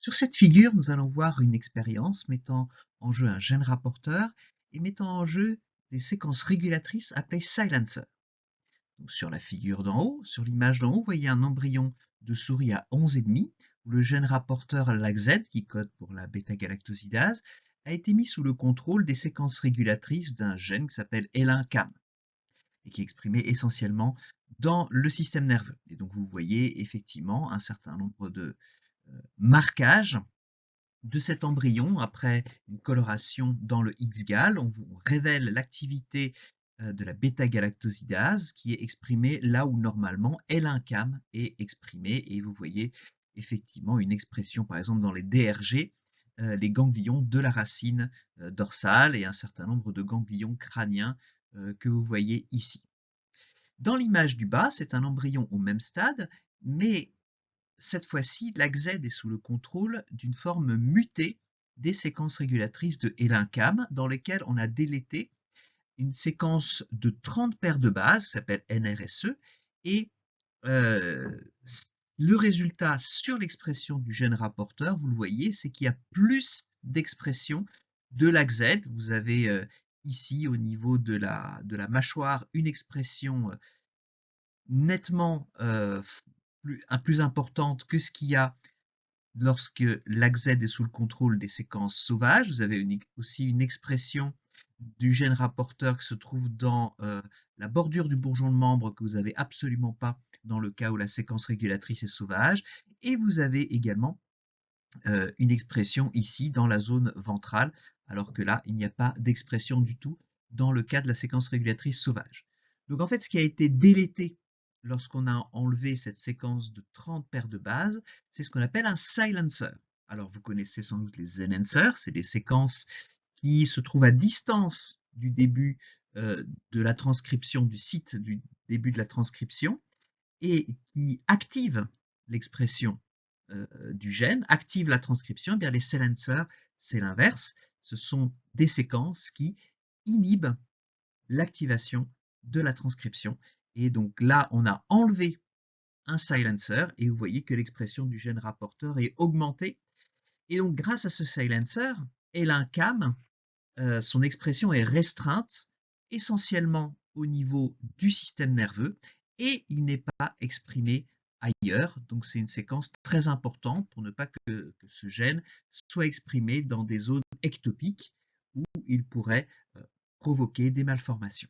Sur cette figure, nous allons voir une expérience mettant en jeu un gène rapporteur et mettant en jeu des séquences régulatrices appelées silencers. Donc, sur la figure d'en haut, sur l'image d'en haut, vous voyez un embryon de souris à 11,5 où le gène rapporteur LAGZ, qui code pour la bêta-galactosidase, a été mis sous le contrôle des séquences régulatrices d'un gène qui s'appelle L1-CAM et qui est exprimé essentiellement dans le système nerveux. Et donc vous voyez effectivement un certain nombre de marquages de cet embryon après une coloration dans le X-gal. On vous révèle l'activité de la bêta-galactosidase qui est exprimée là où normalement L1-CAM est exprimé, et vous voyez effectivement une expression par exemple dans les DRG, les ganglions de la racine dorsale, et un certain nombre de ganglions crâniens que vous voyez ici. Dans l'image du bas, c'est un embryon au même stade, mais cette fois-ci, l'AGZ est sous le contrôle d'une forme mutée des séquences régulatrices de L1-CAM dans lesquelles on a délété une séquence de 30 paires de bases, qui s'appelle NRSE, et euh, le résultat sur l'expression du gène rapporteur, vous le voyez, c'est qu'il y a plus d'expression de l'AGZ. Vous avez ici au niveau de la mâchoire une expression nettement plus importante que ce qu'il y a lorsque l'AGZ est sous le contrôle des séquences sauvages. Vous avez aussi une expression du gène rapporteur qui se trouve dans la bordure du bourgeon de membre que vous n'avez absolument pas dans le cas où la séquence régulatrice est sauvage. Et vous avez également une expression ici dans la zone ventrale, alors que là, il n'y a pas d'expression du tout dans le cas de la séquence régulatrice sauvage. Donc en fait, ce qui a été délété lorsqu'on a enlevé cette séquence de 30 paires de bases, c'est ce qu'on appelle un silencer. Alors vous connaissez sans doute les enhancers, c'est des séquences qui se trouvent à distance du début de la transcription, du site du début de la transcription, et qui activent l'expression du gène, activent la transcription. Eh bien, les silencers, c'est l'inverse. Ce sont des séquences qui inhibent l'activation de la transcription. Et donc là, on a enlevé un silencer et vous voyez que l'expression du gène rapporteur est augmentée. Et donc, grâce à ce silencer, L1-CAM, son expression est restreinte essentiellement au niveau du système nerveux et il n'est pas exprimé ailleurs. Donc, c'est une séquence très importante pour ne pas que ce gène soit exprimé dans des zones ectopiques où il pourrait provoquer des malformations.